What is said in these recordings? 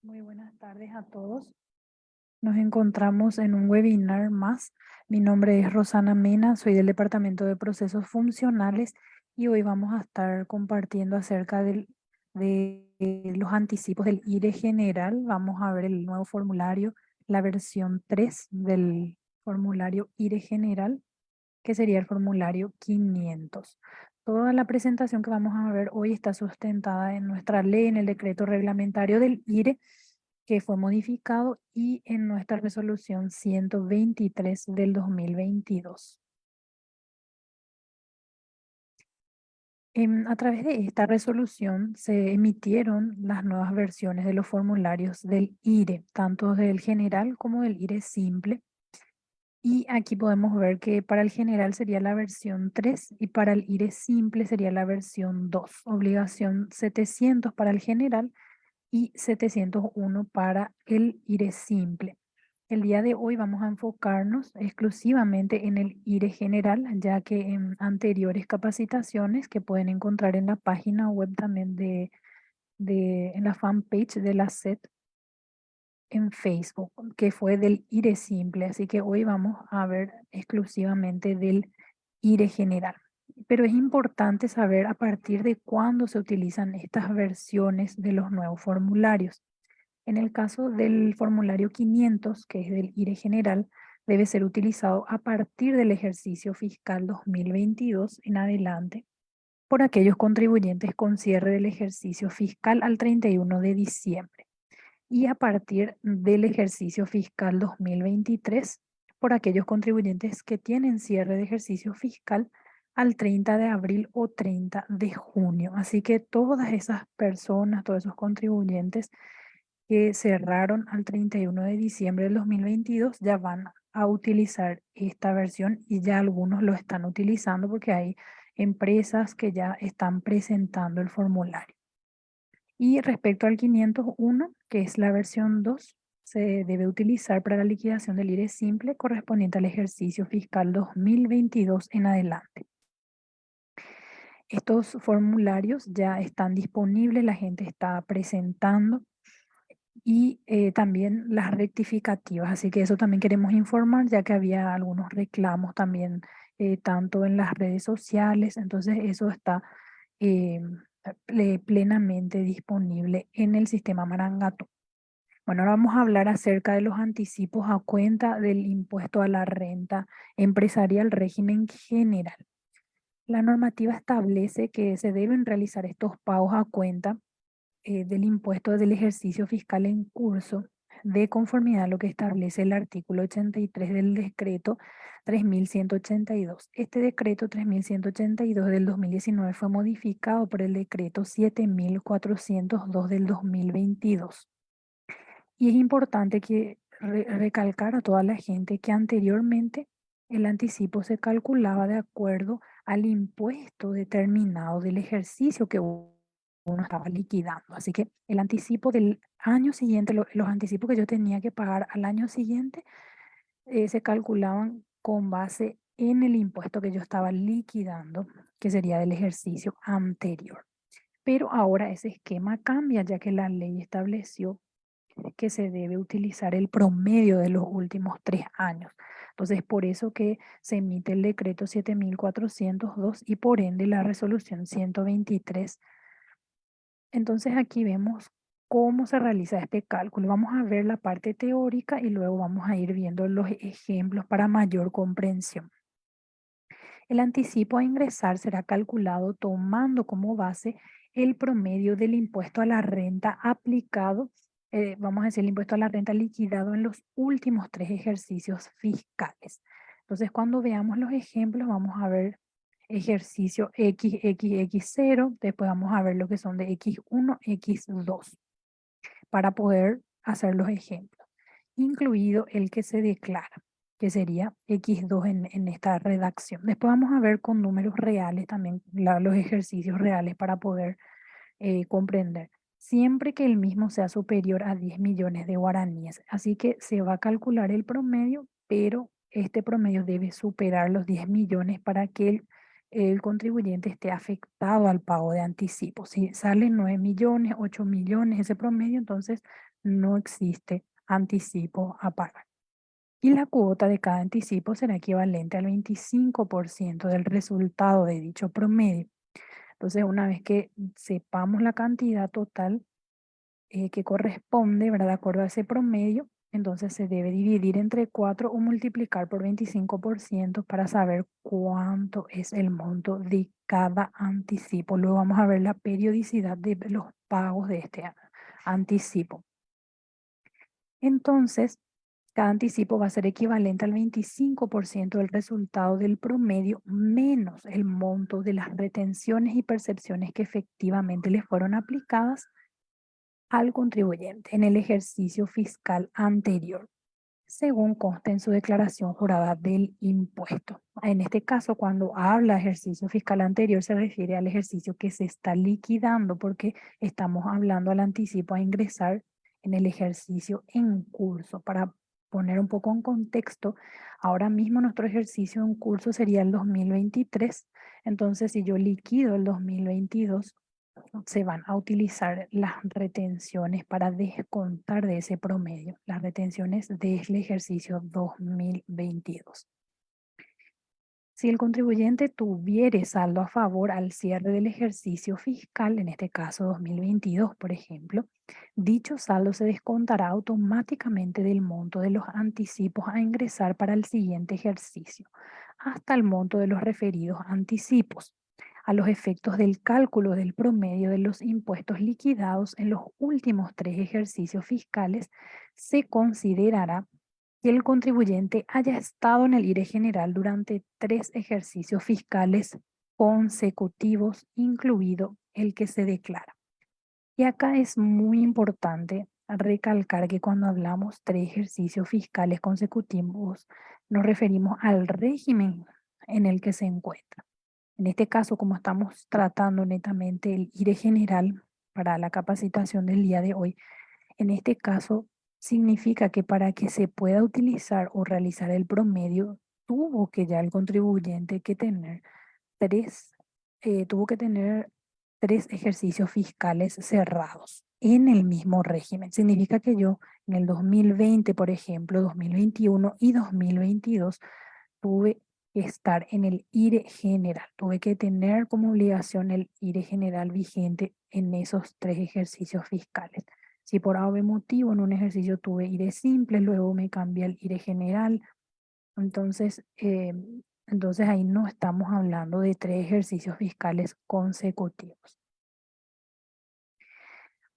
Muy buenas tardes a todos. Nos encontramos en un webinar más. Mi nombre es Rosana Mena, soy del Departamento de Procesos Funcionales y hoy vamos a estar compartiendo acerca de los anticipos del IRE general. Vamos a ver el nuevo formulario, la versión 3 del formulario IRE general, que sería el formulario 500. Toda la presentación que vamos a ver hoy está sustentada en nuestra ley, en el decreto reglamentario del IRE, que fue modificado, y en nuestra resolución 123 del 2022. A través de esta resolución se emitieron las nuevas versiones de los formularios del IRE, tanto del general como del IRE simple. Y aquí podemos ver que para el general sería la versión 3 y para el IRE simple sería la versión 2. Obligación 700 para el general y 701 para el IRE simple. El día de hoy vamos a enfocarnos exclusivamente en el IRE general, ya que en anteriores capacitaciones que pueden encontrar en la página web también en la fanpage de la SET en Facebook, que fue del IRE simple. Así que hoy vamos a ver exclusivamente del IRE general. Pero es importante saber a partir de cuándo se utilizan estas versiones de los nuevos formularios. En el caso del formulario 500, que es del IRE general, debe ser utilizado a partir del ejercicio fiscal 2022 en adelante por aquellos contribuyentes con cierre del ejercicio fiscal al 31 de diciembre y a partir del ejercicio fiscal 2023 por aquellos contribuyentes que tienen cierre de ejercicio fiscal al 30 de abril o 30 de junio. Así que todas esas personas, todos esos contribuyentes que cerraron al 31 de diciembre del 2022 ya van a utilizar esta versión, y ya algunos lo están utilizando porque hay empresas que ya están presentando el formulario. Y respecto al 501, que es la versión 2, se debe utilizar para la liquidación del IRE simple correspondiente al ejercicio fiscal 2022 en adelante. Estos formularios ya están disponibles, la gente está presentando, y también las rectificativas. Así que eso también queremos informar, ya que había algunos reclamos también, tanto en las redes sociales. Entonces eso está eh, plenamente disponible en el sistema Marangato. Bueno, ahora vamos a hablar acerca de los anticipos a cuenta del impuesto a la renta empresarial régimen general. La normativa establece que se deben realizar estos pagos a cuenta del impuesto del ejercicio fiscal en curso, de conformidad a lo que establece el artículo 83 del decreto 3182. Este decreto 3182 del 2019 fue modificado por el decreto 7402 del 2022. Y es importante que recalcar a toda la gente que anteriormente el anticipo se calculaba de acuerdo al impuesto determinado del ejercicio que uno estaba liquidando. Así que el anticipo del año siguiente, los anticipos que yo tenía que pagar al año siguiente, se calculaban con base en el impuesto que yo estaba liquidando, que sería del ejercicio anterior. Pero ahora ese esquema cambia, ya que la ley estableció que se debe utilizar el promedio de los últimos 3 años. Entonces, por eso que se emite el decreto 7402 y por ende la resolución 123. Entonces, aquí vemos cómo se realiza este cálculo. Vamos a ver la parte teórica y luego vamos a ir viendo los ejemplos para mayor comprensión. El anticipo a ingresar será calculado tomando como base el promedio del impuesto a la renta aplicado, vamos a decir, el impuesto a la renta liquidado en los últimos 3 ejercicios fiscales. Entonces, cuando veamos los ejemplos, vamos a ver ejercicio XXX0, después vamos a ver lo que son de X1, X2, para poder hacer los ejemplos, incluido el que se declara, que sería X2 en esta redacción. Después vamos a ver con números reales también los ejercicios reales para poder comprender, siempre que el mismo sea superior a 10 millones de guaraníes. Así que se va a calcular el promedio, pero este promedio debe superar los 10 millones para que el contribuyente esté afectado al pago de anticipo. Si salen 9 millones, 8 millones ese promedio, entonces no existe anticipo a pagar. Y la cuota de cada anticipo será equivalente al 25% del resultado de dicho promedio. Entonces, una vez que sepamos la cantidad total que corresponde, ¿verdad? De acuerdo a ese promedio, entonces se debe dividir entre 4 o multiplicar por 25% para saber cuánto es el monto de cada anticipo. Luego vamos a ver la periodicidad de los pagos de este anticipo. Entonces, cada anticipo va a ser equivalente al 25% del resultado del promedio menos el monto de las retenciones y percepciones que efectivamente le fueron aplicadas al contribuyente en el ejercicio fiscal anterior, según consta en su declaración jurada del impuesto. En este caso, cuando habla ejercicio fiscal anterior, se refiere al ejercicio que se está liquidando, porque estamos hablando al anticipo a ingresar en el ejercicio en curso. Para poner un poco en contexto, ahora mismo nuestro ejercicio en curso sería el 2023. Entonces, si yo liquido el 2022, se van a utilizar las retenciones para descontar de ese promedio, las retenciones del ejercicio 2022. Si el contribuyente tuviere saldo a favor al cierre del ejercicio fiscal, en este caso 2022, por ejemplo, dicho saldo se descontará automáticamente del monto de los anticipos a ingresar para el siguiente ejercicio, hasta el monto de los referidos anticipos, a los efectos del cálculo del promedio de los impuestos liquidados en los últimos 3 ejercicios fiscales. Se considerará que el contribuyente haya estado en el IRE general durante 3 ejercicios fiscales consecutivos, incluido el que se declara. Y acá es muy importante recalcar que cuando hablamos 3 ejercicios fiscales consecutivos, nos referimos al régimen en el que se encuentra. En este caso, como estamos tratando netamente el IRE general para la capacitación del día de hoy, en este caso significa que para que se pueda utilizar o realizar el promedio, tuvo que ya el contribuyente que tener tres, tuvo que tener 3 ejercicios fiscales cerrados en el mismo régimen. Significa que yo en el 2020, por ejemplo, 2021 y 2022, tuve que estar en el IRE general. Tuve que tener como obligación el IRE general vigente en esos 3 ejercicios fiscales. Si por algún motivo en un ejercicio tuve IRE simple, luego me cambié al IRE general, entonces, entonces ahí no estamos hablando de 3 ejercicios fiscales consecutivos.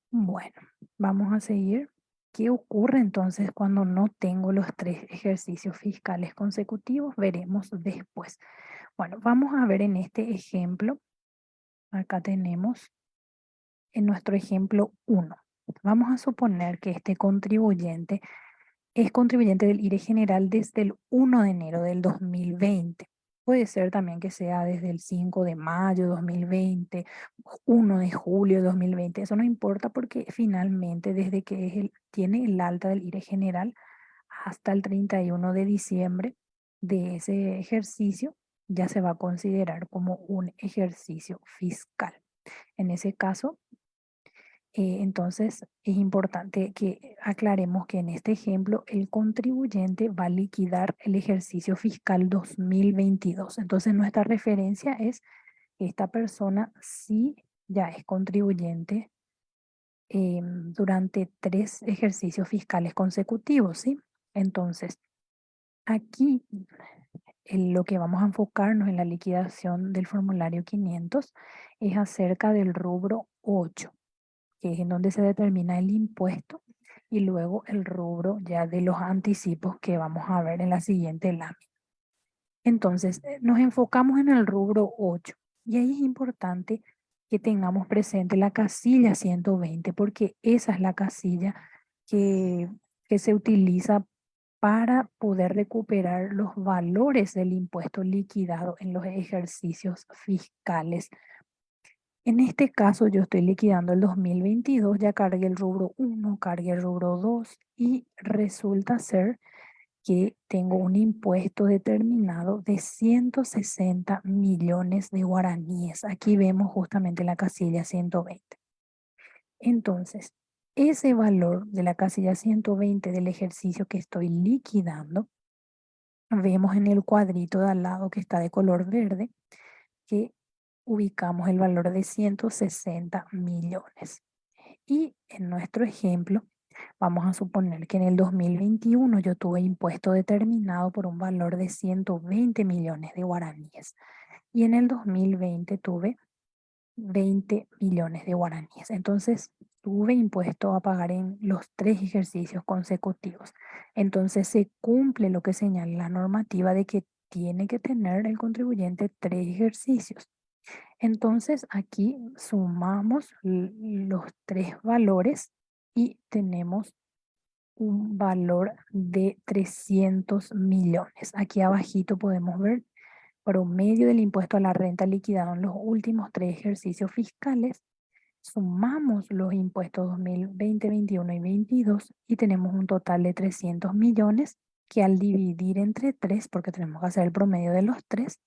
Bueno, vamos a seguir. ¿Qué ocurre entonces cuando no tengo los 3 ejercicios fiscales consecutivos? Veremos después. Bueno, vamos a ver en este ejemplo. Acá tenemos en nuestro ejemplo 1. Vamos a suponer que este contribuyente es contribuyente del IRE general desde el 1 de enero del 2020. Puede ser también que sea desde el 5 de mayo de 2020, 1 de julio de 2020. Eso no importa porque finalmente desde que tiene el alta del IRE general hasta el 31 de diciembre de ese ejercicio, ya se va a considerar como un ejercicio fiscal. En ese caso, entonces, es importante que aclaremos que en este ejemplo el contribuyente va a liquidar el ejercicio fiscal 2022. Entonces, nuestra referencia es que esta persona sí ya es contribuyente durante 3 ejercicios fiscales consecutivos, ¿sí? Entonces, aquí en lo que vamos a enfocarnos en la liquidación del formulario 500 es acerca del rubro 8, que es en donde se determina el impuesto, y luego el rubro ya de los anticipos que vamos a ver en la siguiente lámina. Entonces, nos enfocamos en el rubro 8 y ahí es importante que tengamos presente la casilla 120 porque esa es la casilla que, que se utiliza para poder recuperar los valores del impuesto liquidado en los ejercicios fiscales. En este caso yo estoy liquidando el 2022, ya cargué el rubro 1, cargué el rubro 2 y resulta ser que tengo un impuesto determinado de 160 millones de guaraníes. Aquí vemos justamente la casilla 120. Entonces, ese valor de la casilla 120 del ejercicio que estoy liquidando, vemos en el cuadrito de al lado que está de color verde, que ubicamos el valor de 160 millones. Y en nuestro ejemplo, vamos a suponer que en el 2021 yo tuve impuesto determinado por un valor de 120 millones de guaraníes. Y en el 2020 tuve 20 millones de guaraníes. Entonces, tuve impuesto a pagar en los 3 ejercicios consecutivos. Entonces, se cumple lo que señala la normativa de que tiene que tener el contribuyente 3 ejercicios. Entonces, aquí sumamos los 3 valores y tenemos un valor de 300 millones. Aquí abajito podemos ver promedio del impuesto a la renta liquidado en los últimos 3 ejercicios fiscales. Sumamos los impuestos 2020, 21 y 22 y tenemos un total de 300 millones que al dividir entre 3, porque tenemos que hacer el promedio de los 3,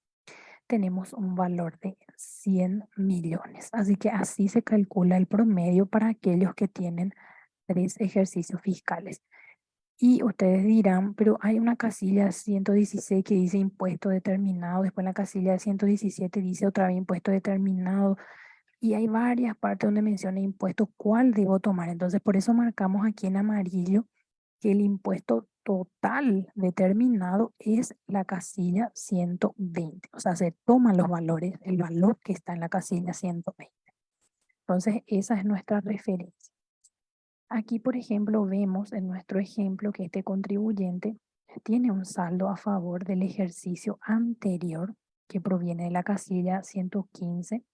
tenemos un valor de 100 millones. Así que así se calcula el promedio para aquellos que tienen 3 ejercicios fiscales. Y ustedes dirán, pero hay una casilla 116 que dice impuesto determinado, después la casilla 117 dice otra vez impuesto determinado, y hay varias partes donde menciona impuesto, ¿cuál debo tomar? Entonces, por eso marcamos aquí en amarillo que el impuesto total determinado es la casilla 120. O sea, se toman los valores, el valor que está en la casilla 120. Entonces, esa es nuestra referencia. Aquí, por ejemplo, vemos en nuestro ejemplo que este contribuyente tiene un saldo a favor del ejercicio anterior que proviene de la casilla 115,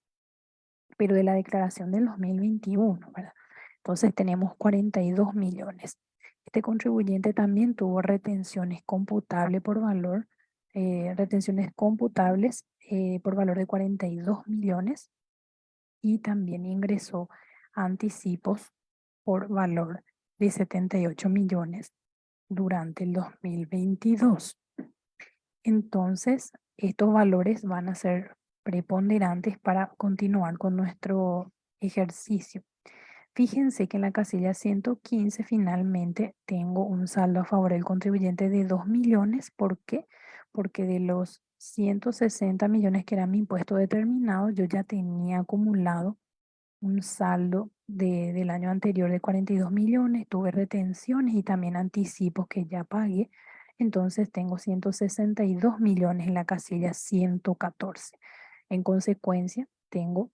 pero de la declaración del 2021, ¿verdad? Entonces tenemos 42 millones. Este contribuyente también tuvo retenciones computables por valor, retenciones computables por valor de 42 millones y también ingresó anticipos por valor de 78 millones durante el 2022. Entonces, estos valores van a ser preponderantes para continuar con nuestro ejercicio. Fíjense que en la casilla 115 finalmente tengo un saldo a favor del contribuyente de 2 millones. ¿Por qué? Porque de los 160 millones que era mi impuesto determinado, yo ya tenía acumulado un saldo del año anterior de 42 millones, tuve retenciones y también anticipos que ya pagué. Entonces tengo 162 millones en la casilla 114. En consecuencia, tengo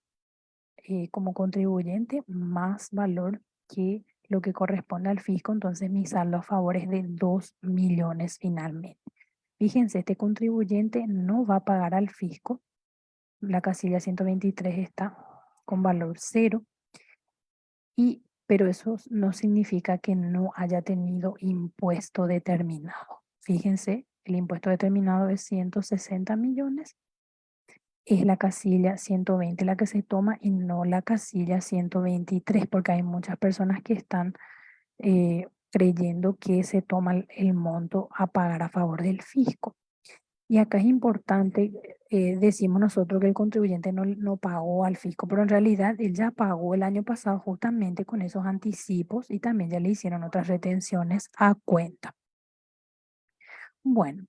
como contribuyente más valor que lo que corresponde al fisco, entonces mi saldo a favor es de 2 millones finalmente. Fíjense, este contribuyente no va a pagar al fisco, la casilla 123 está con valor cero, pero eso no significa que no haya tenido impuesto determinado. Fíjense, el impuesto determinado es 160 millones, es la casilla 120 la que se toma y no la casilla 123, porque hay muchas personas que están creyendo que se toma el monto a pagar a favor del fisco. Y acá es importante, decimos nosotros que el contribuyente no pagó al fisco, pero en realidad él ya pagó el año pasado justamente con esos anticipos y también ya le hicieron otras retenciones a cuenta. Bueno,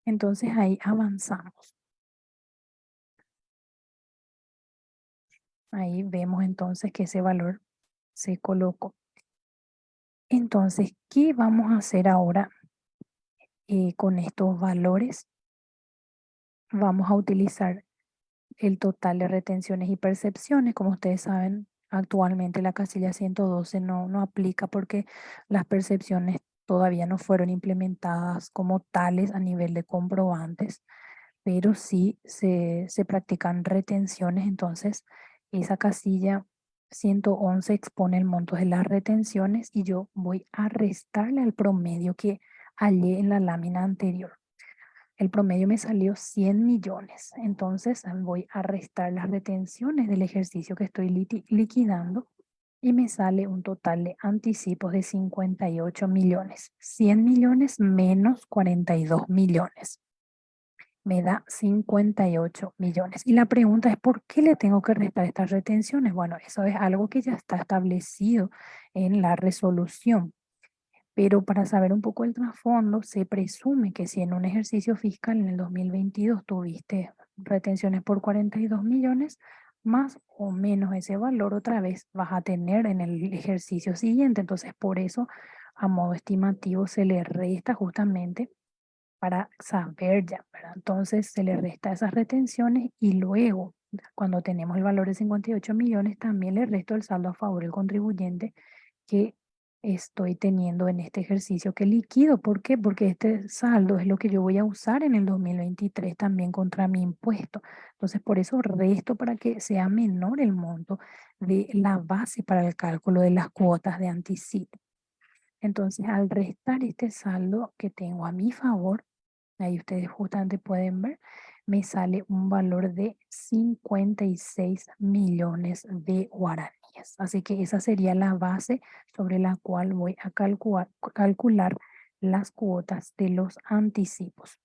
entonces ahí avanzamos. Ahí vemos entonces que ese valor se colocó. Entonces, ¿qué vamos a hacer ahora con estos valores? Vamos a utilizar el total de retenciones y percepciones. Como ustedes saben, actualmente la casilla 112 no aplica porque las percepciones todavía no fueron implementadas como tales a nivel de comprobantes, pero sí se practican retenciones. Entonces, esa casilla 111 expone el monto de las retenciones y yo voy a restarle al promedio que hallé en la lámina anterior. El promedio me salió 100 millones. Entonces voy a restar las retenciones del ejercicio que estoy liquidando y me sale un total de anticipos de 58 millones. 100 millones menos 42 millones. Me da 58 millones. Y la pregunta es, ¿por qué le tengo que restar estas retenciones? Bueno, eso es algo que ya está establecido en la resolución. Pero para saber un poco el trasfondo, se presume que si en un ejercicio fiscal en el 2022 tuviste retenciones por 42 millones, más o menos ese valor otra vez vas a tener en el ejercicio siguiente. Entonces, por eso, a modo estimativo, se le resta justamente para saber ya, ¿verdad? Entonces, se le resta esas retenciones y luego, cuando tenemos el valor de 58 millones, también le resto el saldo a favor del contribuyente que estoy teniendo en este ejercicio que liquido. ¿Por qué? Porque este saldo es lo que yo voy a usar en el 2023 también contra mi impuesto. Entonces, por eso resto para que sea menor el monto de la base para el cálculo de las cuotas de anticipo. Entonces, al restar este saldo que tengo a mi favor, ahí ustedes justamente pueden ver, me sale un valor de 56 millones de guaraníes. Así que esa sería la base sobre la cual voy a calcular las cuotas de los anticipos.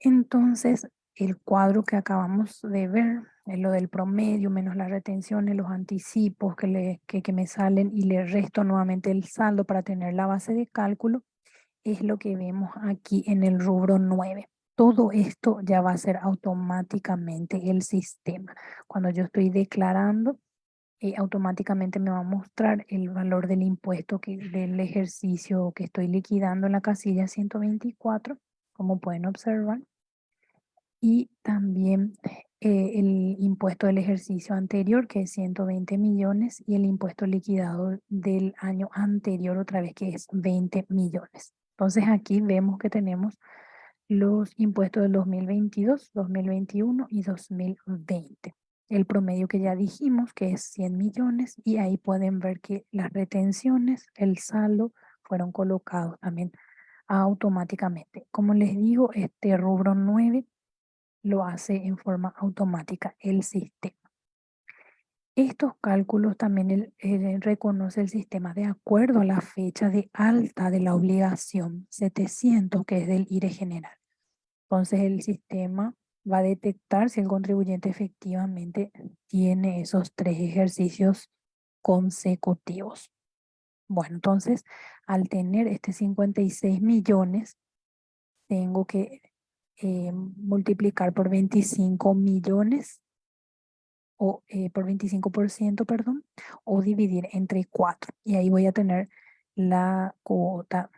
Entonces, el cuadro que acabamos de ver es lo del promedio menos las retenciones, los anticipos que me salen y le resto nuevamente el saldo para tener la base de cálculo. Es lo que vemos aquí en el rubro 9. Todo esto ya va a ser automáticamente el sistema. Cuando yo estoy declarando, automáticamente me va a mostrar el valor del impuesto del ejercicio que estoy liquidando en la casilla 124, como pueden observar. Y también el impuesto del ejercicio anterior, que es 120 millones, y el impuesto liquidado del año anterior, otra vez, que es 20 millones. Entonces aquí vemos que tenemos los impuestos del 2022, 2021 y 2020. El promedio que ya dijimos que es 100 millones y ahí pueden ver que las retenciones, el saldo, fueron colocados también automáticamente. Como les digo, este rubro 9 lo hace en forma automática el sistema. Estos cálculos también reconoce el sistema de acuerdo a la fecha de alta de la obligación 700, que es del IRE general. Entonces el sistema va a detectar si el contribuyente efectivamente tiene esos 3 ejercicios consecutivos. Bueno, entonces al tener este 56 millones, tengo que multiplicar por 25 millones o por 25%, perdón, o dividir entre 4. Y ahí voy a tener la cuota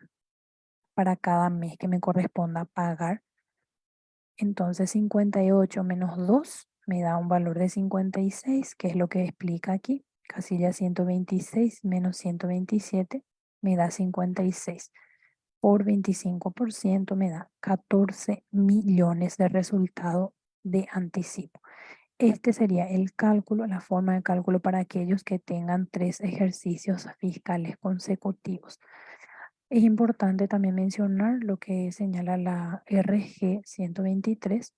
para cada mes que me corresponda pagar. Entonces 58 menos 2 me da un valor de 56, que es lo que explica aquí. Casilla 126 menos 127 me da 56. Por 25% me da 14 millones de resultado de anticipo. Este sería el cálculo, la forma de cálculo para aquellos que tengan 3 ejercicios fiscales consecutivos. Es importante también mencionar lo que señala la RG 123.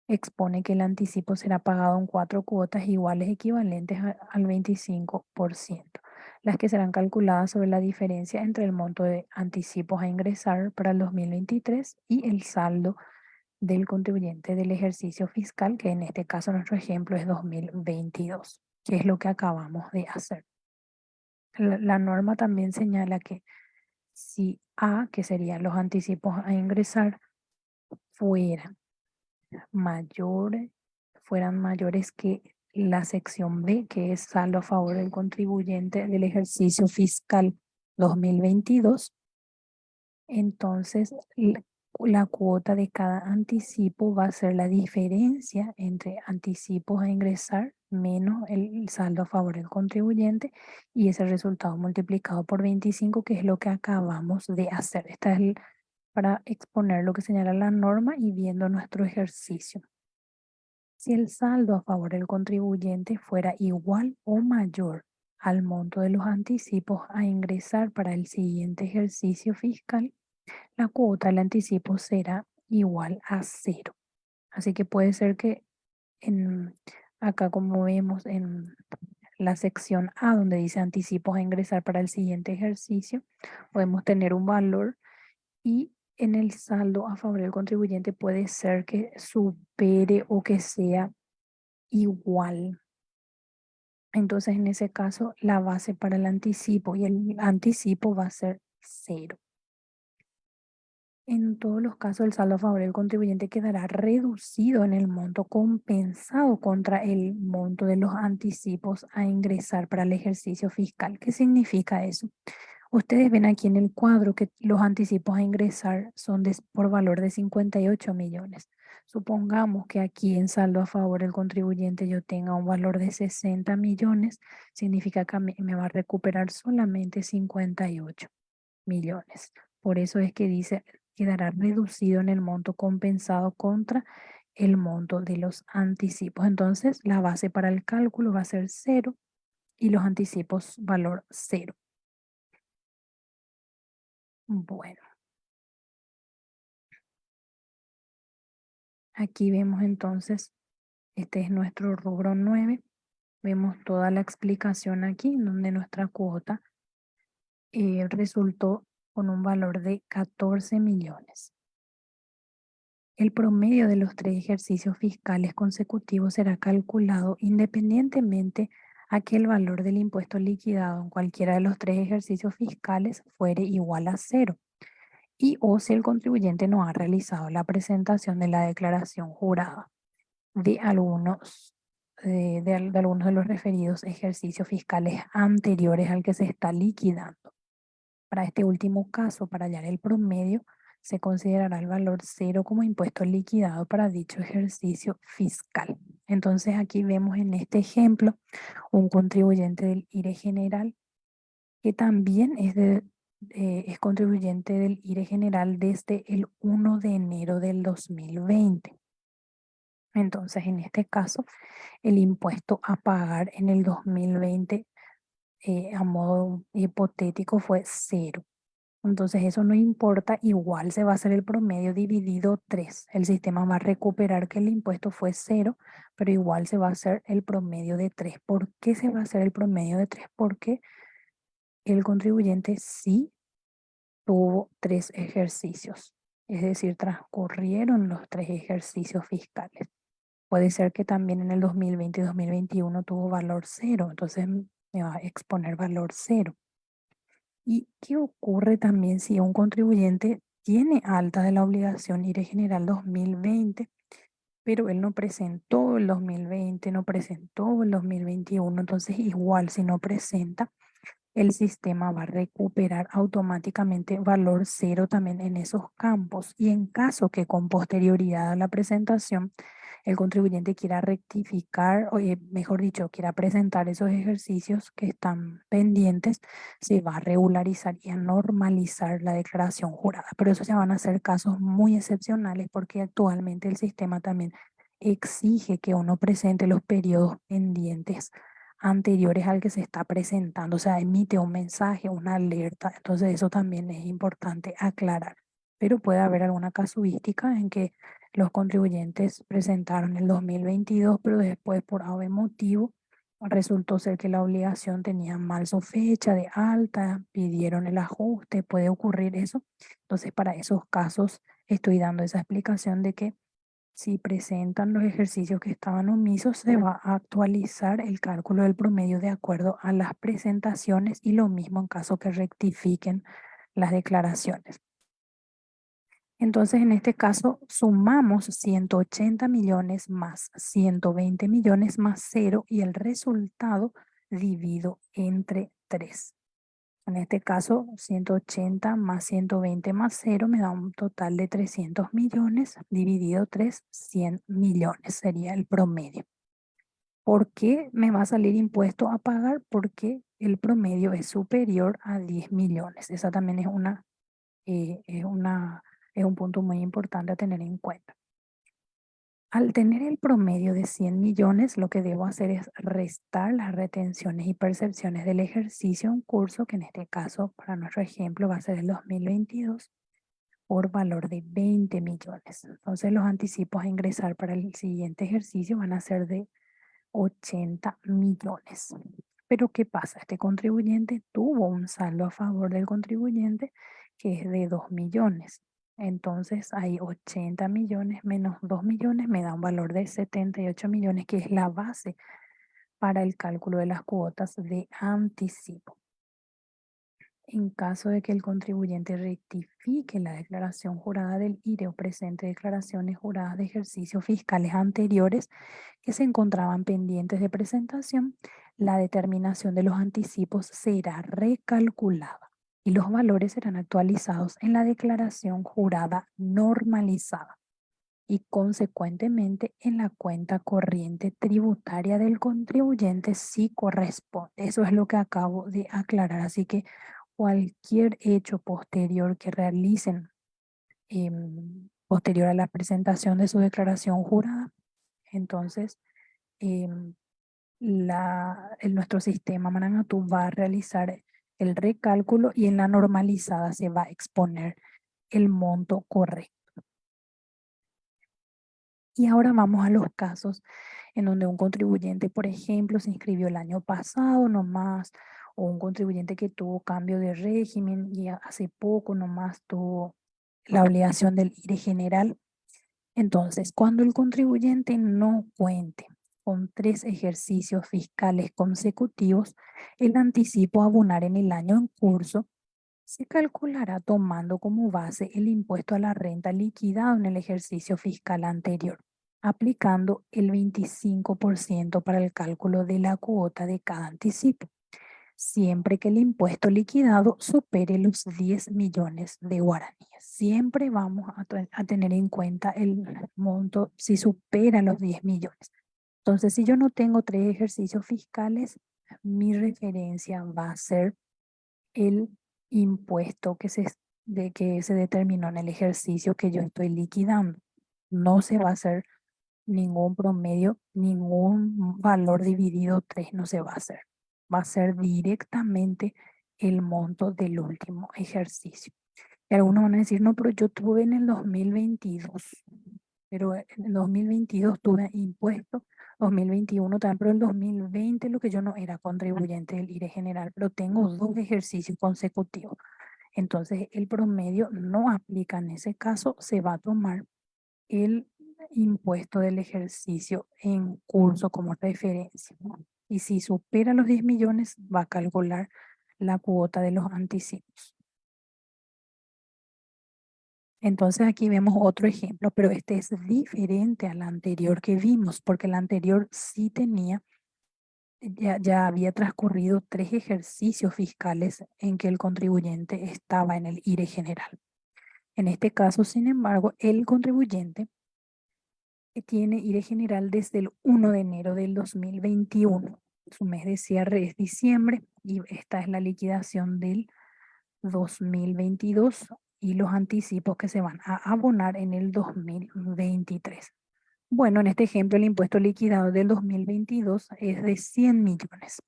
Expone que el anticipo será pagado en 4 cuotas iguales equivalentes al 25%, las que serán calculadas sobre la diferencia entre el monto de anticipos a ingresar para el 2023 y el saldo del contribuyente del ejercicio fiscal, que en este caso nuestro ejemplo es 2022, que es lo que acabamos de hacer. La norma también señala que si A, que serían los anticipos a ingresar, fueran mayores, fueran mayores que la sección B, que es saldo a favor del contribuyente del ejercicio fiscal 2022, entonces la cuota de cada anticipo va a ser la diferencia entre anticipos a ingresar menos el saldo a favor del contribuyente y ese resultado multiplicado por 25, que es lo que acabamos de hacer. Esta es para exponer lo que señala la norma y viendo nuestro ejercicio. Si el saldo a favor del contribuyente fuera igual o mayor al monto de los anticipos a ingresar para el siguiente ejercicio fiscal, la cuota del anticipo será igual a 0. Así que puede ser que Acá como vemos en la sección A donde dice anticipos a ingresar para el siguiente ejercicio, podemos tener un valor y en el saldo a favor del contribuyente puede ser que supere o que sea igual. Entonces, en ese caso, la base para el anticipo y el anticipo va a ser cero. En todos los casos, el saldo a favor del contribuyente quedará reducido en el monto compensado contra el monto de los anticipos a ingresar para el ejercicio fiscal. ¿Qué significa eso? Ustedes ven aquí en el cuadro que los anticipos a ingresar son por valor de 58 millones. Supongamos que aquí en saldo a favor del contribuyente yo tenga un valor de 60 millones, significa que me va a recuperar solamente 58 millones. Por eso es que dice quedará reducido en el monto compensado contra el monto de los anticipos. Entonces, la base para el cálculo va a ser cero y los anticipos valor cero. Bueno, aquí vemos entonces, este es nuestro rubro 9. Vemos toda la explicación aquí, donde nuestra cuota resultó con un valor de 14 millones. El promedio de los 3 ejercicios fiscales consecutivos será calculado independientemente a que el valor del impuesto liquidado en cualquiera de los 3 ejercicios fiscales fuere igual a cero y o si el contribuyente no ha realizado la presentación de la declaración jurada de algunos de los referidos ejercicios fiscales anteriores al que se está liquidando. Para este último caso, para hallar el promedio, se considerará el valor cero como impuesto liquidado para dicho ejercicio fiscal. Entonces aquí vemos en este ejemplo un contribuyente del IRE general que también es contribuyente del IRE general desde el 1 de enero del 2020. Entonces, en este caso, el impuesto a pagar en el 2020 a modo hipotético fue cero. Entonces eso no importa, igual se va a hacer el promedio dividido 3. El sistema va a recuperar que el impuesto fue cero, pero igual se va a hacer el promedio de 3. ¿Por qué se va a hacer el promedio de 3? Porque el contribuyente sí tuvo 3 ejercicios, es decir, transcurrieron los 3 ejercicios fiscales. Puede ser que también en el 2020 y 2021 tuvo valor cero, entonces me va a exponer valor cero. ¿Y qué ocurre también si un contribuyente tiene alta de la obligación IRE general 2020, pero él no presentó el 2020, no presentó el 2021? Entonces, igual si no presenta, el sistema va a recuperar automáticamente valor cero también en esos campos. Y en caso que con posterioridad a la presentación el contribuyente quiera rectificar, o mejor dicho, quiera presentar esos ejercicios que están pendientes, se va a regularizar y a normalizar la declaración jurada. Pero eso ya van a ser casos muy excepcionales porque actualmente el sistema también exige que uno presente los periodos pendientes anteriores al que se está presentando, o sea, emite un mensaje, una alerta, entonces eso también es importante aclarar. Pero puede haber alguna casuística en que los contribuyentes presentaron el 2022, pero después por algún motivo resultó ser que la obligación tenía mal su fecha de alta, pidieron el ajuste, puede ocurrir eso. Entonces, para esos casos estoy dando esa explicación de que si presentan los ejercicios que estaban omisos, se va a actualizar el cálculo del promedio de acuerdo a las presentaciones y lo mismo en caso que rectifiquen las declaraciones. Entonces, en este caso, sumamos 180 millones más 120 millones más 0 y el resultado divido entre 3. En este caso, 180 más 120 más 0 me da un total de 300 millones, dividido 3, 100 millones sería el promedio. ¿Por qué me va a salir impuesto a pagar? Porque el promedio es superior a 10 millones. Esa también eh, es una, es un punto muy importante a tener en cuenta. Al tener el promedio de 100 millones, lo que debo hacer es restar las retenciones y percepciones del ejercicio en curso, que en este caso, para nuestro ejemplo, va a ser el 2022, por valor de 20 millones. Entonces, los anticipos a ingresar para el siguiente ejercicio van a ser de 80 millones. Pero ¿qué pasa? Este contribuyente tuvo un saldo a favor del contribuyente que es de 2 millones. Entonces hay 80 millones menos 2 millones me da un valor de 78 millones, que es la base para el cálculo de las cuotas de anticipo. En caso de que el contribuyente rectifique la declaración jurada del IRE o presente declaraciones juradas de ejercicios fiscales anteriores que se encontraban pendientes de presentación, la determinación de los anticipos será recalculada y los valores serán actualizados en la declaración jurada normalizada y consecuentemente en la cuenta corriente tributaria del contribuyente si corresponde. Eso es lo que acabo de aclarar. Así que cualquier hecho posterior que realicen posterior a la presentación de su declaración jurada, entonces nuestro sistema Maranatú va a realizar el recálculo y en la normalizada se va a exponer el monto correcto. Y ahora vamos a los casos en donde un contribuyente, por ejemplo, se inscribió el año pasado nomás, o un contribuyente que tuvo cambio de régimen y hace poco nomás tuvo la obligación del IRE general. Entonces, cuando el contribuyente no cuente con 3 ejercicios fiscales consecutivos, el anticipo a abonar en el año en curso se calculará tomando como base el impuesto a la renta liquidado en el ejercicio fiscal anterior, aplicando el 25% para el cálculo de la cuota de cada anticipo, siempre que el impuesto liquidado supere los 10 millones de guaraníes. Siempre vamos a tener en cuenta el monto si supera los 10 millones. Entonces, si yo no tengo 3 ejercicios fiscales, mi referencia va a ser el impuesto que se determinó en el ejercicio que yo estoy liquidando. No se va a hacer ningún promedio, ningún valor dividido 3 no se va a hacer. Va a ser directamente el monto del último ejercicio. Y algunos van a decir, no, pero yo tuve en el 2022, pero en el 2022 tuve impuesto, 2021 también, pero en 2020 lo que yo no era contribuyente del IRE general, pero tengo 2 ejercicios consecutivos. Entonces el promedio no aplica en ese caso, se va a tomar el impuesto del ejercicio en curso como referencia. Y si supera los 10 millones, va a calcular la cuota de los anticipos. Entonces aquí vemos otro ejemplo, pero este es diferente al anterior que vimos, porque el anterior sí tenía, ya había transcurrido 3 ejercicios fiscales en que el contribuyente estaba en el IRE general. En este caso, sin embargo, el contribuyente tiene IRE general desde el 1 de enero del 2021. Su mes de cierre es diciembre y esta es la liquidación del 2022 y los anticipos que se van a abonar en el 2023. Bueno, en este ejemplo el impuesto liquidado del 2022 es de 100 millones.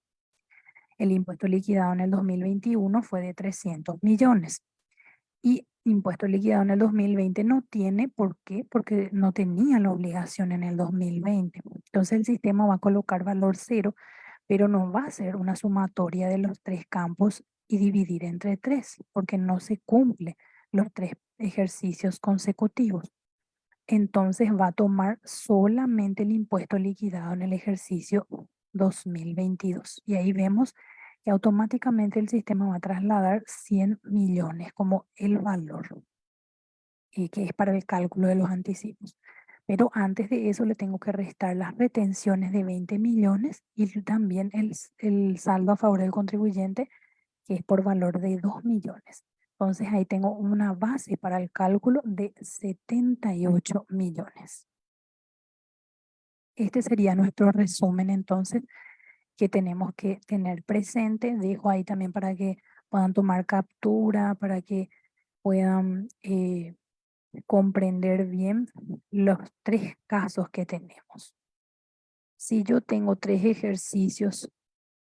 El impuesto liquidado en el 2021 fue de 300 millones. Y impuesto liquidado en el 2020 no tiene, ¿por qué? Porque no tenía la obligación en el 2020. Entonces el sistema va a colocar valor 0, pero no va a ser una sumatoria de los 3 campos y dividir entre 3, porque no se cumple los 3 ejercicios consecutivos. Entonces va a tomar solamente el impuesto liquidado en el ejercicio 2022. Y ahí vemos que automáticamente el sistema va a trasladar 100 millones como el valor, que es para el cálculo de los anticipos. Pero antes de eso le tengo que restar las retenciones de 20 millones y también el saldo a favor del contribuyente, que es por valor de 2 millones. Entonces ahí tengo una base para el cálculo de 78 millones. Este sería nuestro resumen entonces que tenemos que tener presente. Dejo ahí también para que puedan tomar captura, para que puedan comprender bien los 3 casos que tenemos. Si yo tengo 3 ejercicios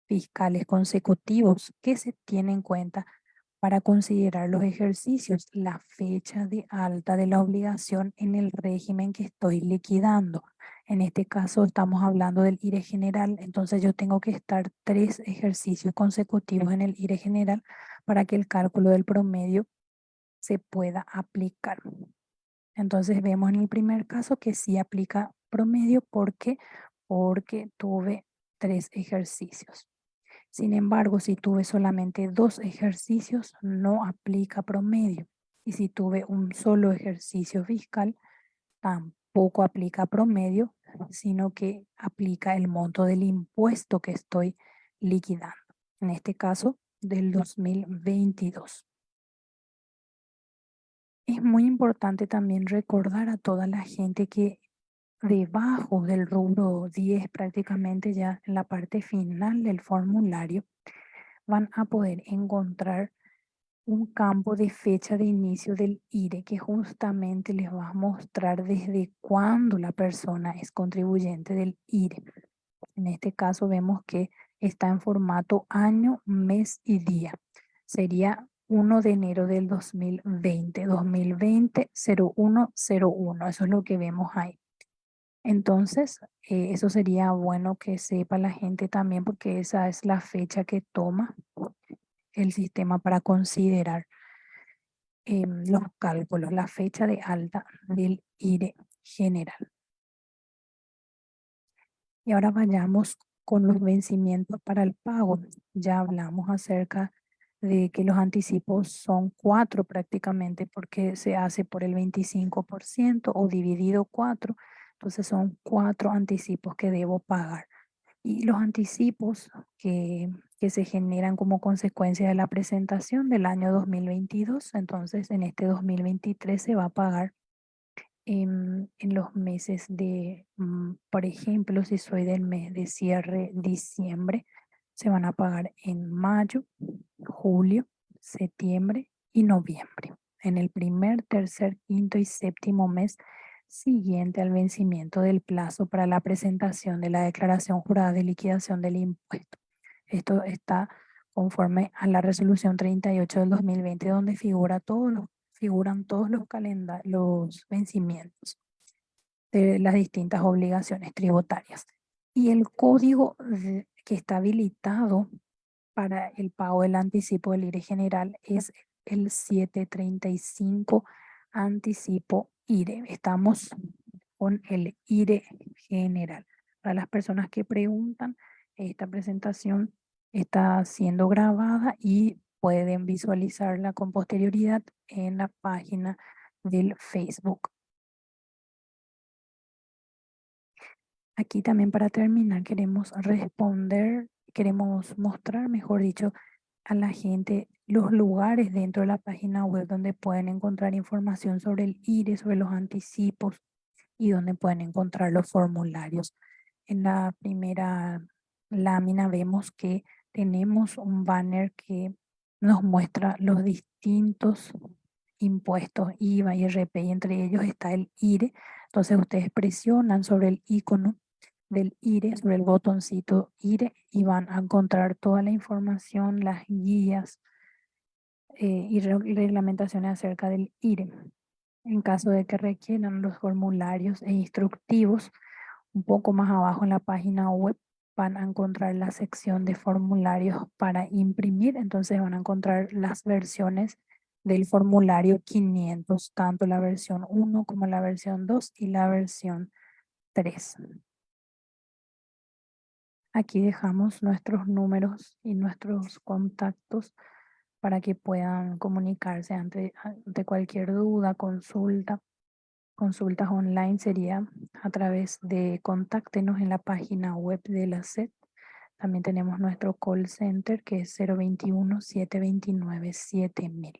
fiscales consecutivos, ¿qué se tiene en cuenta para considerar los ejercicios? La fecha de alta de la obligación en el régimen que estoy liquidando. En este caso estamos hablando del IRE general, entonces yo tengo que estar 3 ejercicios consecutivos en el IRE general para que el cálculo del promedio se pueda aplicar. Entonces vemos en el primer caso que sí aplica promedio porque tuve 3 ejercicios. Sin embargo, si tuve solamente 2 ejercicios, no aplica promedio. Y si tuve un solo ejercicio fiscal, tampoco aplica promedio, sino que aplica el monto del impuesto que estoy liquidando. En este caso, del 2022. Es muy importante también recordar a toda la gente que debajo del rubro 10, prácticamente ya en la parte final del formulario, van a poder encontrar un campo de fecha de inicio del IRE que justamente les va a mostrar desde cuándo la persona es contribuyente del IRE. En este caso vemos que está en formato año, mes y día. Sería 1 de enero del 2020, 0101. Eso es lo que vemos ahí. Entonces, eso sería bueno que sepa la gente también porque esa es la fecha que toma el sistema para considerar los cálculos, la fecha de alta del IRE general. Y ahora vayamos con los vencimientos para el pago. Ya hablamos acerca de que los anticipos son 4 prácticamente porque se hace por el 25% o dividido 4. Entonces son 4 anticipos que debo pagar. Y los anticipos que se generan como consecuencia de la presentación del año 2022, entonces en este 2023 se va a pagar en los meses de, por ejemplo, si soy del mes de cierre diciembre, se van a pagar en mayo, julio, septiembre y noviembre. En el primer, tercer, quinto y séptimo mes siguiente al vencimiento del plazo para la presentación de la declaración jurada de liquidación del impuesto. Esto está conforme a la resolución 38 del 2020, donde figuran todos los vencimientos de las distintas obligaciones tributarias. Y el código que está habilitado para el pago del anticipo del IRE general es el 735 anticipo IRE. Estamos con el IRE general. Para las personas que preguntan, esta presentación está siendo grabada y pueden visualizarla con posterioridad en la página del Facebook. Aquí también para terminar queremos mostrar, mejor dicho, a la gente los lugares dentro de la página web donde pueden encontrar información sobre el IRE, sobre los anticipos y donde pueden encontrar los formularios. En la primera lámina vemos que tenemos un banner que nos muestra los distintos impuestos, IVA y RP, y entre ellos está el IRE. Entonces ustedes presionan sobre el icono del IRE, sobre el botoncito IRE, y van a encontrar toda la información, las guías y reglamentaciones acerca del IRE. En caso de que requieran los formularios e instructivos, un poco más abajo en la página web van a encontrar la sección de formularios para imprimir. Entonces van a encontrar las versiones del formulario 500, tanto la versión 1 como la versión 2 y la versión 3. Aquí dejamos nuestros números y nuestros contactos para que puedan comunicarse ante cualquier duda, consulta. Consultas online sería a través de contáctenos en la página web de la SED. También tenemos nuestro call center que es 021-729-7000.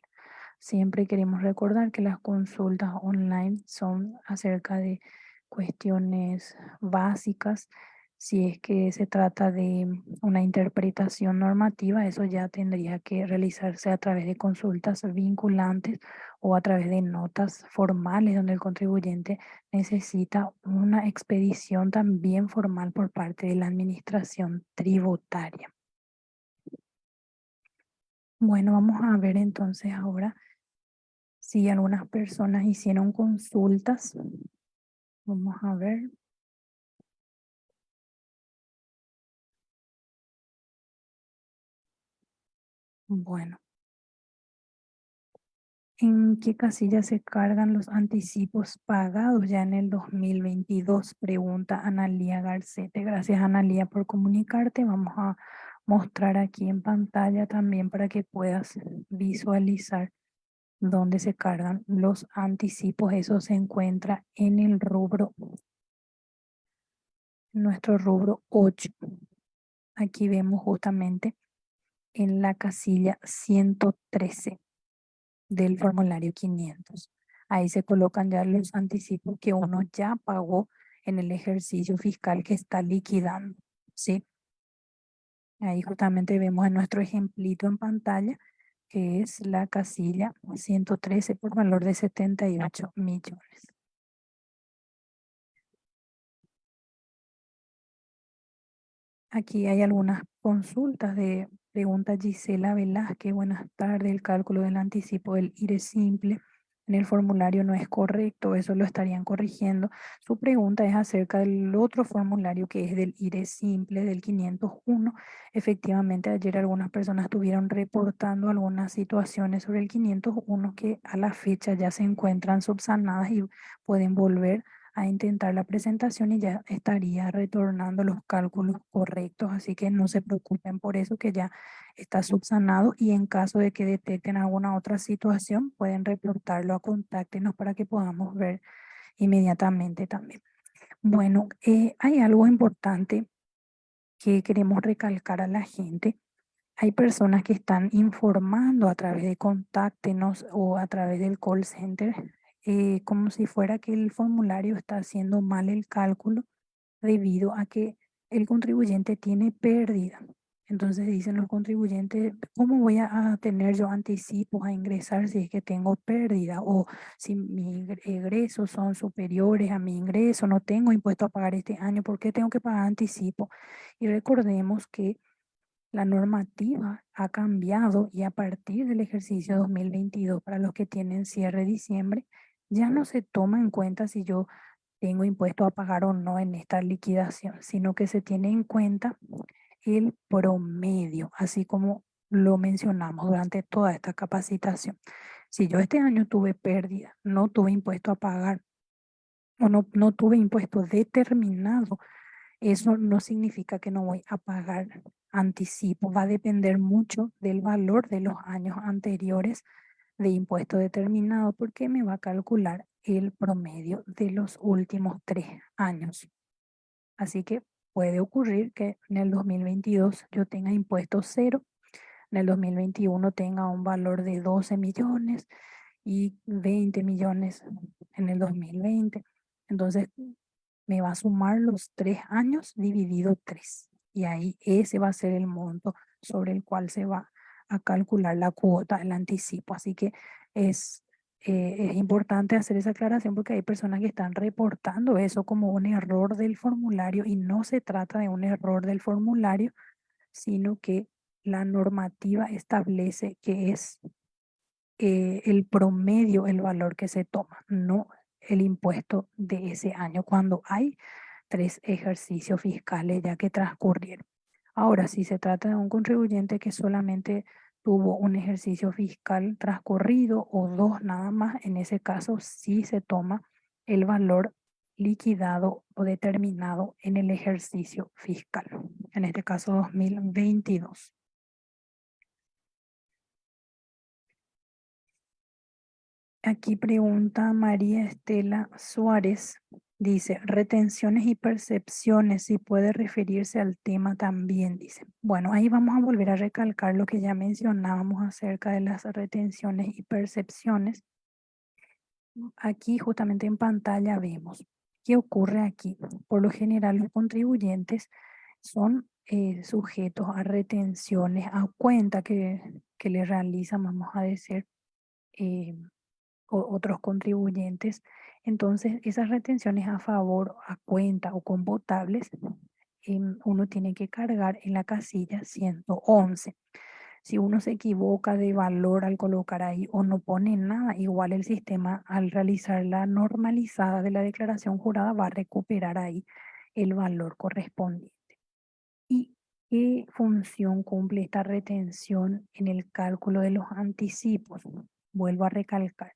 Siempre queremos recordar que las consultas online son acerca de cuestiones básicas. Si es que se trata de una interpretación normativa, eso ya tendría que realizarse a través de consultas vinculantes o a través de notas formales donde el contribuyente necesita una expedición también formal por parte de la administración tributaria. Bueno, vamos a ver entonces ahora si algunas personas hicieron consultas. Vamos a ver. Bueno, ¿en qué casilla se cargan los anticipos pagados ya en el 2022? Pregunta Analía Garcete. Gracias, Analía, por comunicarte. Vamos a mostrar aquí en pantalla también para que puedas visualizar dónde se cargan los anticipos. Eso se encuentra en el rubro, nuestro rubro 8. Aquí vemos justamente en la casilla 113 del formulario 500. Ahí se colocan ya los anticipos que uno ya pagó en el ejercicio fiscal que está liquidando, ¿sí? Ahí justamente vemos en nuestro ejemplito en pantalla que es la casilla 113 por valor de 78 millones. Aquí hay algunas consultas de pregunta Gisela Velázquez. Buenas tardes. El cálculo del anticipo del IRE simple en el formulario no es correcto. Eso lo estarían corrigiendo. Su pregunta es acerca del otro formulario que es del IRE simple del 501. Efectivamente, ayer algunas personas estuvieron reportando algunas situaciones sobre el 501 que a la fecha ya se encuentran subsanadas y pueden volver a intentar la presentación y ya estaría retornando los cálculos correctos, así que no se preocupen por eso que ya está subsanado y en caso de que detecten alguna otra situación pueden reportarlo a contáctenos para que podamos ver inmediatamente también. Bueno, hay algo importante que queremos recalcar a la gente. Hay personas que están informando a través de contáctenos o a través del call center, como si fuera que el formulario está haciendo mal el cálculo debido a que el contribuyente tiene pérdida. Entonces dicen los contribuyentes, ¿cómo voy a tener yo anticipos a ingresar si es que tengo pérdida? O si mis egresos son superiores a mi ingreso, no tengo impuesto a pagar este año, ¿por qué tengo que pagar anticipo? Y recordemos que la normativa ha cambiado y a partir del ejercicio 2022, para los que tienen cierre diciembre, ya no se toma en cuenta si yo tengo impuesto a pagar o no en esta liquidación, sino que se tiene en cuenta el promedio, así como lo mencionamos durante toda esta capacitación. Si yo este año tuve pérdida, no tuve impuesto a pagar o no tuve impuesto determinado, eso no significa que no voy a pagar anticipo. Va a depender mucho del valor de los años anteriores de impuesto determinado porque me va a calcular el promedio de los últimos 3 años. Así que puede ocurrir que en el 2022 yo tenga impuesto cero, en el 2021 tenga un valor de 12 millones y 20 millones en el 2020. Entonces me va a sumar los 3 años dividido 3. Y ahí ese va a ser el monto sobre el cual se va a calcular la cuota, el anticipo. Así que es, es importante hacer esa aclaración porque hay personas que están reportando eso como un error del formulario y no se trata de un error del formulario, sino que la normativa establece que es el promedio, el valor que se toma, no el impuesto de ese año, cuando hay 3 ejercicios fiscales ya que transcurrieron. Ahora, si se trata de un contribuyente que solamente tuvo un ejercicio fiscal transcurrido o 2 nada más, en ese caso sí se toma el valor liquidado o determinado en el ejercicio fiscal, en este caso 2022. Aquí pregunta María Estela Suárez, dice, retenciones y percepciones, si puede referirse al tema también, dice. Bueno, ahí vamos a volver a recalcar lo que ya mencionábamos acerca de las retenciones y percepciones. Aquí justamente en pantalla vemos qué ocurre aquí. Por lo general los contribuyentes son sujetos a retenciones, a cuenta que le realizan, vamos a decir, eh, otros contribuyentes. Entonces, esas retenciones a favor, a cuenta o computables, uno tiene que cargar en la casilla 111. Si uno se equivoca de valor al colocar ahí o no pone nada, igual el sistema al realizar la normalizada de la declaración jurada va a recuperar ahí el valor correspondiente. Y ¿Qué función cumple esta retención en el cálculo de los anticipos? Vuelvo a recalcar.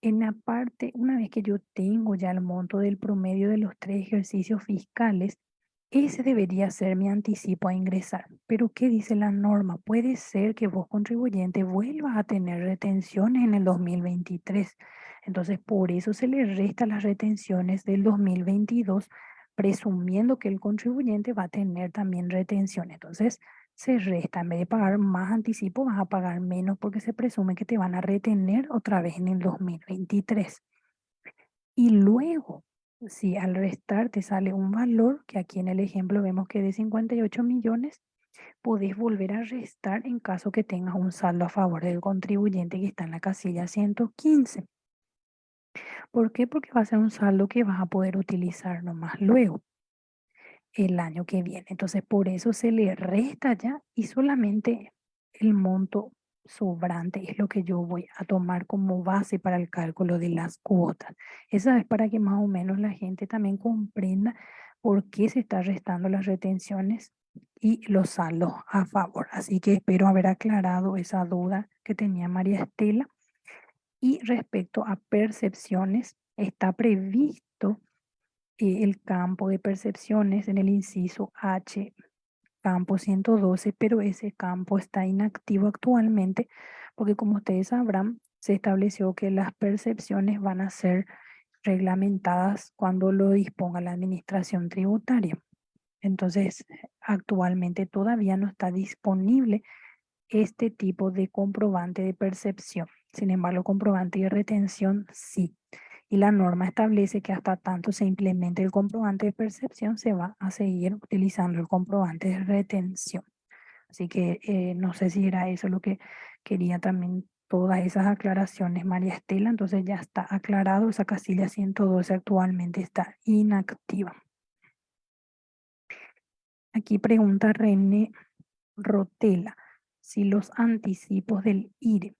En la parte, una vez que yo tengo ya el monto del promedio de los 3 ejercicios fiscales, ese debería ser mi anticipo a ingresar. Pero ¿qué dice la norma? Puede ser que vos, contribuyente, vuelvas a tener retenciones en el 2023. Entonces, por eso se le resta las retenciones del 2022, presumiendo que el contribuyente va a tener también retención. Entonces, se resta. En vez de pagar más anticipo, vas a pagar menos porque se presume que te van a retener otra vez en el 2023. Y luego, si al restar te sale un valor, que aquí en el ejemplo vemos que de 58 millones, podés volver a restar en caso que tengas un saldo a favor del contribuyente que está en la casilla 115. ¿Por qué? Porque va a ser un saldo que vas a poder utilizar nomás luego, el año que viene. Entonces, por eso se le resta ya y solamente el monto sobrante es lo que yo voy a tomar como base para el cálculo de las cuotas. Esa es para que más o menos la gente también comprenda por qué se está restando las retenciones y los saldos a favor. Así que espero haber aclarado esa duda que tenía María Estela. Y respecto a percepciones, está previsto el campo de percepciones en el inciso H, campo 112, pero ese campo está inactivo actualmente porque, como ustedes sabrán, se estableció que las percepciones van a ser reglamentadas cuando lo disponga la administración tributaria. Entonces, actualmente todavía no está disponible este tipo de comprobante de percepción. Sin embargo, comprobante de retención sí. Y la norma establece que hasta tanto se implemente el comprobante de percepción, se va a seguir utilizando el comprobante de retención. Así que no sé si era eso lo que quería también, todas esas aclaraciones, María Estela. Entonces ya está aclarado, esa casilla 112 actualmente está inactiva. Aquí pregunta René Rotela si los anticipos del IRE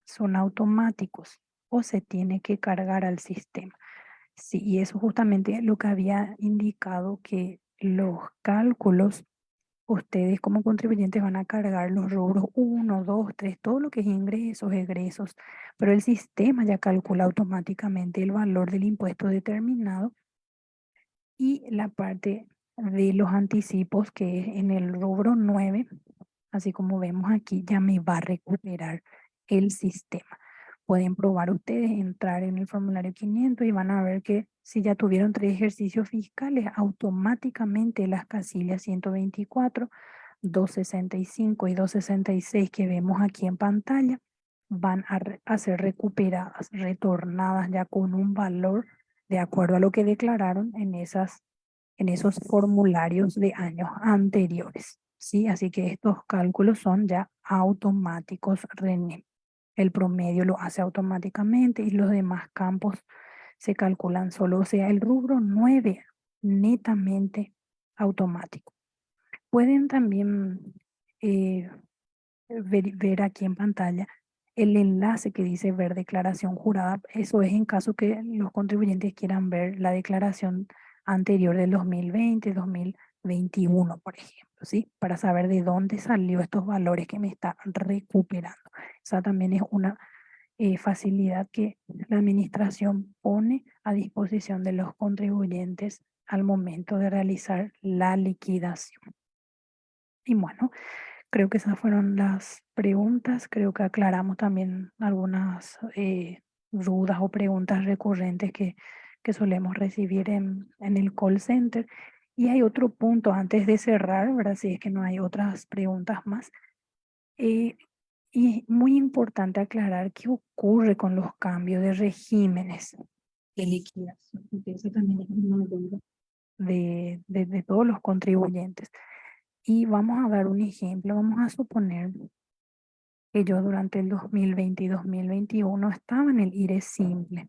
son automáticos o se tiene que cargar al sistema. Sí, y eso justamente lo que había indicado, que los cálculos, ustedes como contribuyentes van a cargar los rubros 1, 2, 3, todo lo que es ingresos, egresos, pero el sistema ya calcula automáticamente el valor del impuesto determinado, y la parte de los anticipos, que es en el rubro 9, así como vemos aquí, ya me va a recuperar el sistema. Pueden probar ustedes, entrar en el formulario 500 y van a ver que si ya tuvieron 3 ejercicios fiscales, automáticamente las casillas 124, 265 y 266 que vemos aquí en pantalla van a ser recuperadas, retornadas ya con un valor de acuerdo a lo que declararon en esos formularios de años anteriores. ¿Sí? Así que estos cálculos son ya automáticos, René. El promedio lo hace automáticamente y los demás campos se calculan solo, o sea, el rubro 9 netamente automático. Pueden también ver aquí en pantalla el enlace que dice ver declaración jurada. Eso es en caso que los contribuyentes quieran ver la declaración anterior del 2020, 2021, por ejemplo, ¿sí? Para saber de dónde salió estos valores que me está recuperando. Esa también es una facilidad que la administración pone a disposición de los contribuyentes al momento de realizar la liquidación. Y bueno, creo que esas fueron las preguntas. Creo que aclaramos también algunas dudas o preguntas recurrentes que solemos recibir en el call center. Y hay otro punto antes de cerrar, ¿verdad? Si es que no hay otras preguntas más. Y muy importante aclarar qué ocurre con los cambios de regímenes de liquidación, porque eso también es una duda de todos los contribuyentes. Y vamos a dar un ejemplo. Vamos a suponer que yo durante el 2020 y 2021 estaba en el IRE simple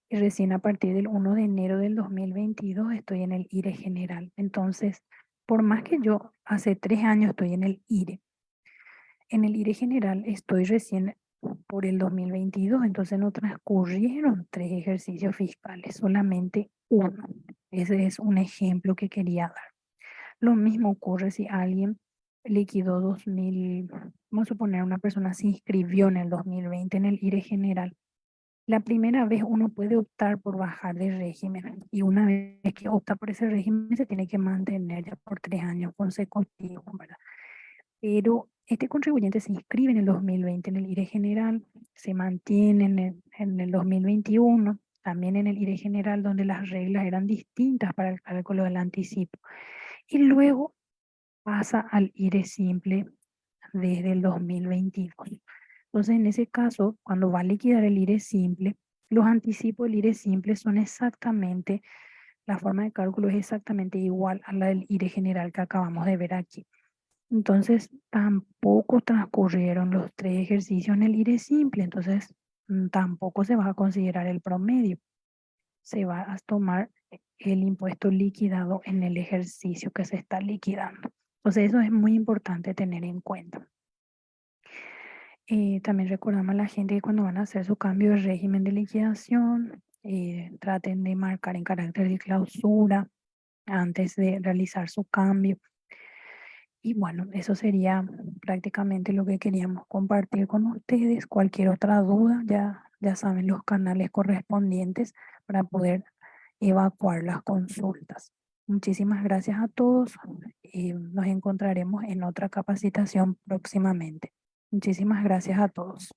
y recién a partir del 1 de enero del 2022 estoy en el IRE general. Entonces, por más que yo hace 3 años estoy en el IRE general estoy recién por el 2022, entonces no transcurrieron 3 ejercicios fiscales, solamente uno. Ese es un ejemplo que quería dar. Lo mismo ocurre si alguien liquidó 2000, vamos a suponer una persona se inscribió en el 2020 en el IRE general. La primera vez uno puede optar por bajar de régimen y una vez que opta por ese régimen se tiene que mantener ya por 3 años consecutivos, ¿verdad? Pero este contribuyente se inscribe en el 2020 en el IRE general, se mantiene en el 2021, también en el IRE general donde las reglas eran distintas para el cálculo del anticipo. Y luego pasa al IRE simple desde el 2022. Entonces, en ese caso, cuando va a liquidar el IRE simple, los anticipos del IRE simple son exactamente, la forma de cálculo es exactamente igual a la del IRE general que acabamos de ver aquí. Entonces, tampoco transcurrieron los 3 ejercicios en el IRE simple, entonces tampoco se va a considerar el promedio. Se va a tomar el impuesto liquidado en el ejercicio que se está liquidando. Entonces, eso es muy importante tener en cuenta. También recordamos a la gente que cuando van a hacer su cambio de régimen de liquidación, traten de marcar en carácter de clausura antes de realizar su cambio. Y bueno, eso sería prácticamente lo que queríamos compartir con ustedes. Cualquier otra duda, ya saben los canales correspondientes para poder evacuar las consultas. Muchísimas gracias a todos y nos encontraremos en otra capacitación próximamente. Muchísimas gracias a todos.